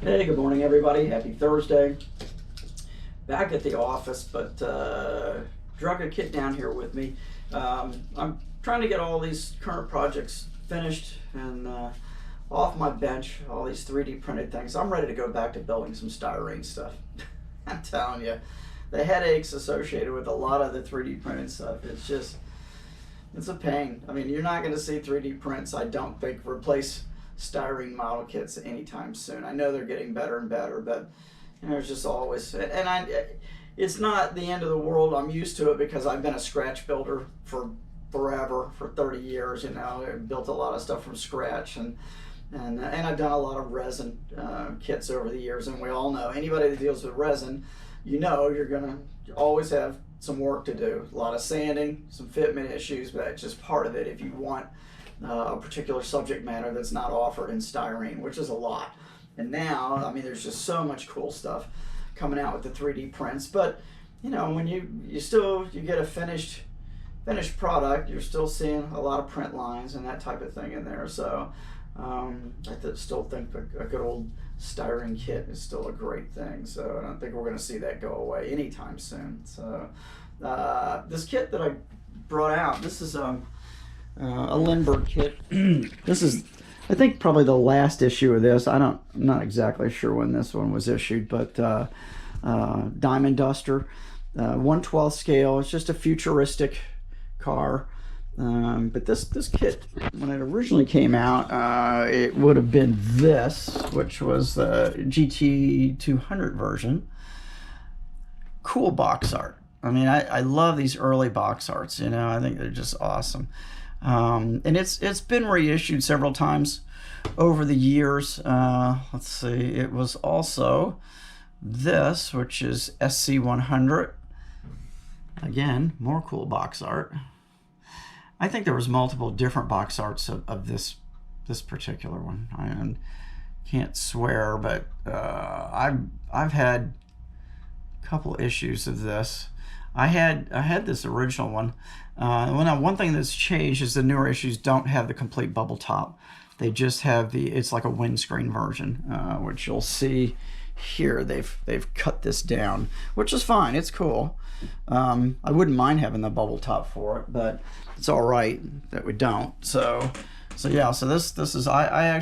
Hey, good morning, everybody. Happy Thursday. Back at the office, but drug a kit down here with me. I'm trying to get all these current projects finished and off my bench, all these 3D printed things. I'm ready to go back to building some styrene stuff. I'm telling you, the headaches associated with a lot of the 3D printed stuff, it's a pain. I mean, you're not going to see 3D prints, I don't think, replace styrene model kits anytime soon. I know they're getting better and better, but there's just always, it's not the end of the world. I'm used to it because I've been a scratch builder for forever, for 30 years. I built a lot of stuff from scratch, and I've done a lot of resin kits over the years. And we all know, anybody that deals with resin, you're gonna always have some work to do. A lot of sanding, some fitment issues, but that's just part of it if you want a particular subject matter that's not offered in styrene, which is a lot. And now, I mean, there's just so much cool stuff coming out with the 3D prints. But when you get a finished product, you're still seeing a lot of print lines and that type of thing in there. So I still think a good old styrene kit is still a great thing. So I don't think we're going to see that go away anytime soon. So this kit that I brought out, this is a Lindberg kit. This is, I think, probably the last issue of this. I'm not exactly sure when this one was issued, but Diamond Duster, 1/12 scale. It's just a futuristic car. But this kit, when it originally came out, it would have been this, which was the GT200 version. Cool box art. I mean, I love these early box arts. I think they're just awesome. And it's been reissued several times over the years. Let's see, it was also this, which is SC100. Again, more cool box art. I think there was multiple different box arts of this particular one. I can't swear, but I've had a couple issues of this. I had this original one. One thing that's changed is the newer issues don't have the complete bubble top. They just have it's like a windscreen version, which you'll see here. They've cut this down, which is fine. It's cool. I wouldn't mind having the bubble top for it, but it's all right that we don't. So yeah. So this is I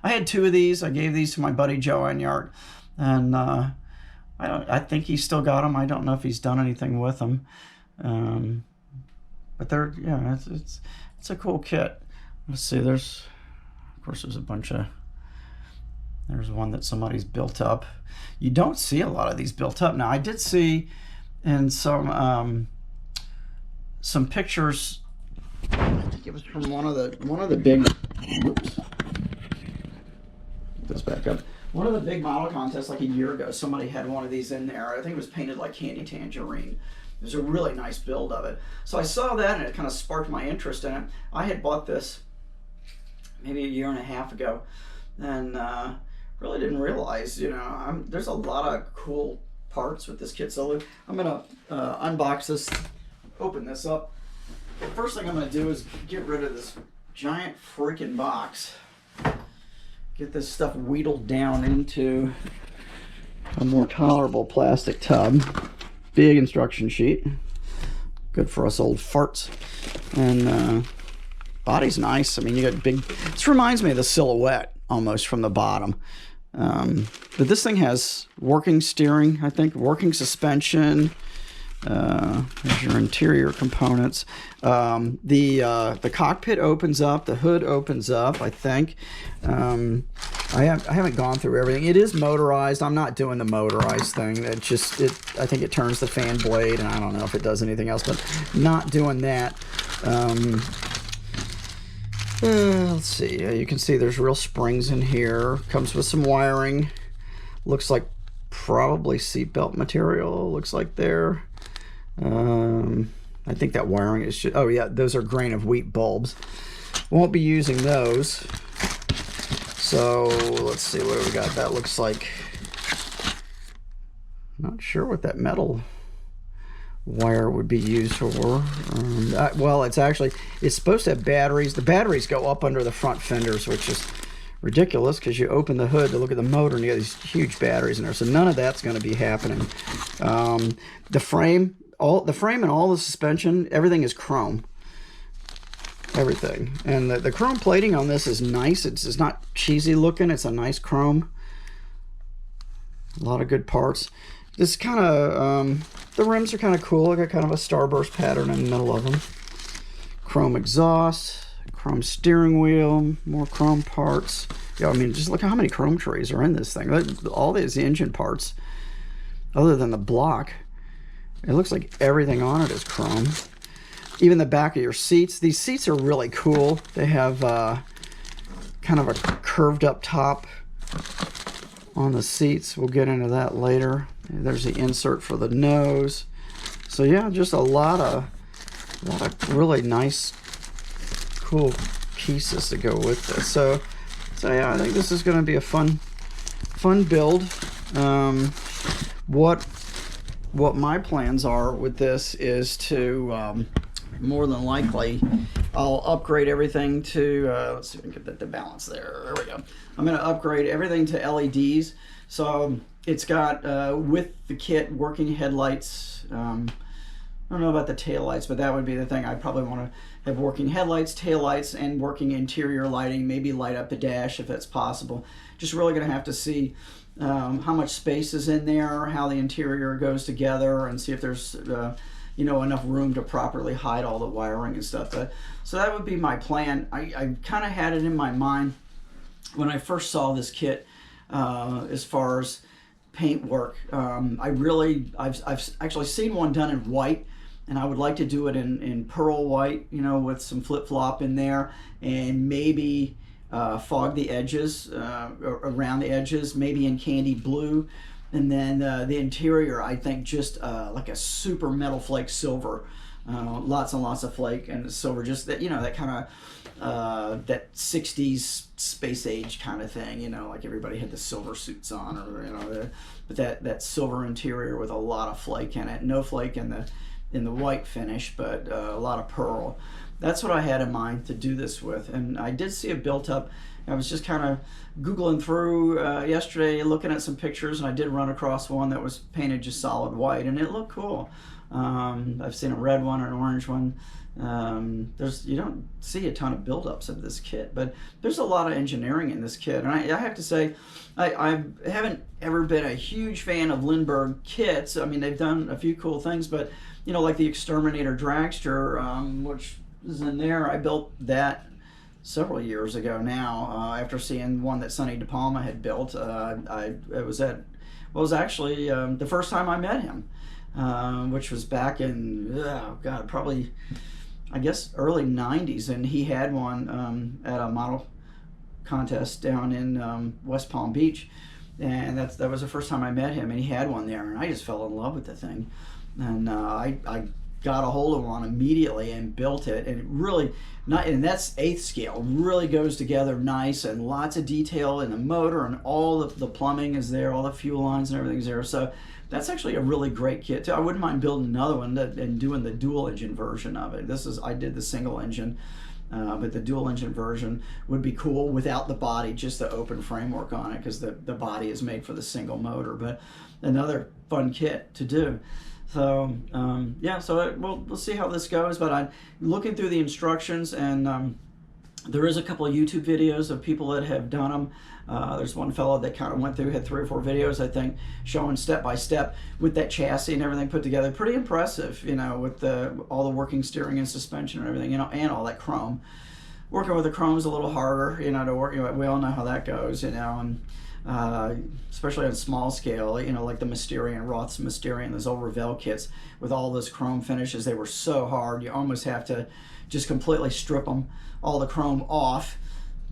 had two of these. I gave these to my buddy Joe Enyart, and I think he's still got them. I don't know if he's done anything with them. But it's a cool kit. Let's see, there's a bunch of, there's one that somebody's built up. You don't see a lot of these built up. Now, I did see in some pictures, I think it was from one of the big, oops, put this back up. One of the big model contests like a year ago, somebody had one of these in there. I think it was painted like Candy Tangerine. It was a really nice build of it. So I saw that and it kind of sparked my interest in it. I had bought this maybe a year and a half ago and really didn't realize, there's a lot of cool parts with this kit. So I'm going to unbox this, open this up. The first thing I'm going to do is get rid of this giant freaking box. Get this stuff wheedled down into a more tolerable plastic tub. Big instruction sheet. Good for us old farts. And body's nice. I mean, you got big... This reminds me of the Silhouette almost from the bottom. But this thing has working steering, I think, working suspension. There's your interior components. The cockpit opens up, the hood opens up, I think. I haven't gone through everything. It is motorized. I'm not doing the motorized thing. I think it turns the fan blade, and I don't know if it does anything else, but not doing that. Let's see. You can see there's real springs in here. Comes with some wiring. Looks like probably seatbelt material. Looks like there. I think that wiring is just, oh yeah, those are grain of wheat bulbs. Won't be using those. So let's see what we got. That looks like, not sure what that metal wire would be used for. Well, it's supposed to have batteries. The batteries go up under the front fenders, which is ridiculous because you open the hood to look at the motor and you got these huge batteries in there. So none of that's going to be happening. The frame and all the suspension, everything is chrome. Everything. And the chrome plating on this is nice. It's not cheesy looking. It's a nice chrome. A lot of good parts. This kind of, the rims are kind of cool. I got kind of a starburst pattern in the middle of them. Chrome exhaust, chrome steering wheel, more chrome parts. Yeah, I mean, just look at how many chrome trays are in this thing. All these engine parts, other than the block, it looks like everything on it is chrome. Even the back of your seats. These seats are really cool. They have kind of a curved up top on the seats. We'll get into that later. There's the insert for the nose. So yeah, just a lot of really nice, cool pieces to go with this. So yeah, I think this is going to be a fun build. What my plans are with this is to more than likely I'll upgrade everything to let's see if we can get the balance there. There we go. I'm going to upgrade everything to LEDs. So it's got with the kit working headlights. I don't know about the taillights, but that would be the thing. I probably want to have working headlights, taillights, and working interior lighting. Maybe light up the dash if that's possible. Just really going to have to see how much space is in there, how the interior goes together, and see if there's you know, enough room to properly hide all the wiring and stuff. So that would be my plan. I kind of had it in my mind when I first saw this kit as far as paint work. I've actually seen one done in white, and I would like to do it in pearl white, you know, with some flip-flop in there, and maybe fog the edges, around the edges, maybe in candy blue. And then the interior, I think, just like a super metal flake silver, lots and lots of flake and silver, just that, you know, that kind of that 60s space age kind of thing, you know, like everybody had the silver suits on, or you know, but that silver interior with a lot of flake in it. No flake in the white finish, but a lot of pearl. That's what I had in mind to do this with, and I did see it built up. I was just kind of Googling through yesterday, looking at some pictures, and I did run across one that was painted just solid white, and it looked cool. I've seen a red one or an orange one. You don't see a ton of buildups of this kit, but there's a lot of engineering in this kit, and I have to say, I haven't ever been a huge fan of Lindberg kits. I mean, they've done a few cool things, but you know, like the Exterminator Dragster, which is in there, I built that several years ago now, after seeing one that Sonny DePalma had built. It was actually the first time I met him, which was back in, oh God, probably, I guess, early 90s, and he had one at a model contest down in West Palm Beach, and that was the first time I met him, and he had one there, and I just fell in love with the thing, and I got a hold of one immediately and built it, and it really, and that's 1/8 scale, really goes together nice, and lots of detail in the motor, and all the plumbing is there, all the fuel lines and everything's there. So that's actually a really great kit too. I wouldn't mind building another one and doing the dual engine version of it. I did the single engine, but the dual engine version would be cool without the body, just the open framework on it, because the body is made for the single motor. But another fun kit to do. So yeah, so we'll see how this goes, but I'm looking through the instructions, and there is a couple of YouTube videos of people that have done them. There's one fellow that kind of went through, had 3 or 4 videos, I think, showing step by step with that chassis and everything put together. Pretty impressive, you know, with all the working steering and suspension and everything, you know, and all that chrome. Working with the chrome is a little harder, you know, to work. You know, we all know how that goes, you know, and especially on small scale, you know, like the Mysterian, Roth's Mysterian, those old Revell kits with all those chrome finishes, they were so hard. You almost have to just completely strip them, all the chrome off,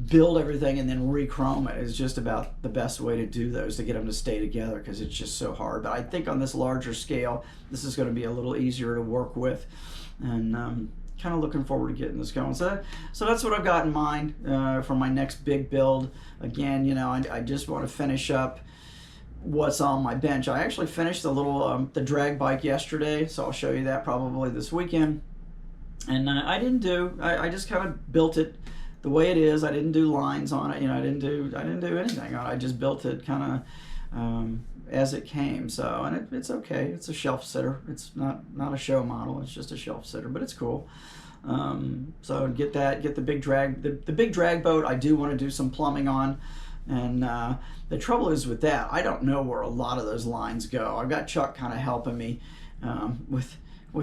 build everything, and then re-chrome it. Is just about the best way to do those, to get them to stay together, because it's just so hard. But I think on this larger scale, this is going to be a little easier to work with, and kind of looking forward to getting this going. So that's what I've got in mind for my next big build. Again, you know, I just want to finish up what's on my bench. I actually finished the drag bike yesterday, so I'll show you that probably this weekend. And I just kind of built it the way it is. I didn't do lines on it. You know, I didn't do anything on it. I just built it kind of as it came. So, and it's okay. It's a shelf sitter. It's not a show model. It's just a shelf sitter, but it's cool. So get the big drag, the big drag boat. I do want to do some plumbing on, and the trouble is with that, I don't know where a lot of those lines go. I've got Chuck kind of helping me with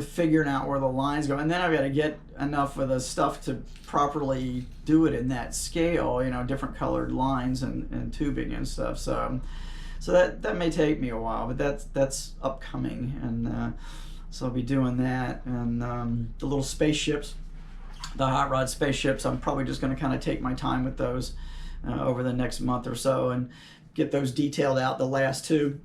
figuring out where the lines go, and then I've got to get enough of the stuff to properly do it in that scale, you know, different colored lines and tubing and stuff. So that may take me a while, but that's upcoming, and so I'll be doing that. And the little spaceships, the hot rod spaceships, I'm probably just going to kind of take my time with those over the next month or so and get those detailed out, the last two,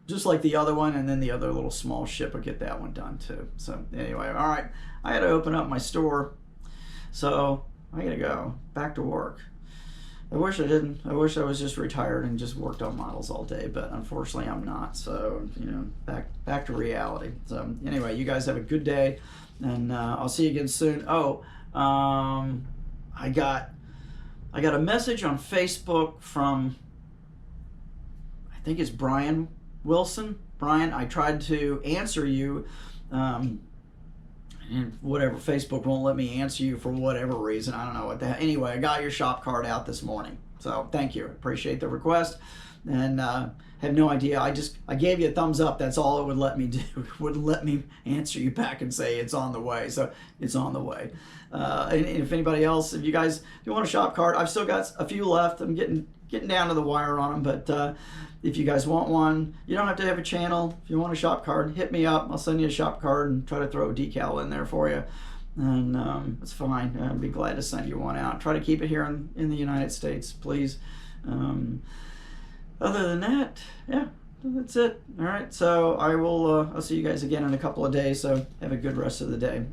just like the other one, and then the other little small ship, will get that one done too. So anyway, all right, I had to open up my store, so I gotta go back to work. I wish I didn't. I wish I was just retired and just worked on models all day, but unfortunately I'm not. So, you know, back to reality. So anyway, you guys have a good day, and I'll see you again soon. Oh, I got a message on Facebook from, I think it's Brian Wilson. Brian, I tried to answer you, and whatever, Facebook won't let me answer you for whatever reason. I don't know what the hell. Anyway, I got your shop card out this morning, so thank you. Appreciate the request, and have no idea. I gave you a thumbs up. That's all it would let me do. It wouldn't let me answer you back and say it's on the way. So it's on the way. And if anybody else, if you want a shop card, I've still got a few left. I'm getting down to the wire on them, but if you guys want one, you don't have to have a channel. If you want a shop card, hit me up. I'll send you a shop card and try to throw a decal in there for you, and it's fine. I'd be glad to send you one out. Try to keep it here in the United States, please. Other than that, yeah, that's it. All right, so I'll see you guys again in a couple of days, so have a good rest of the day.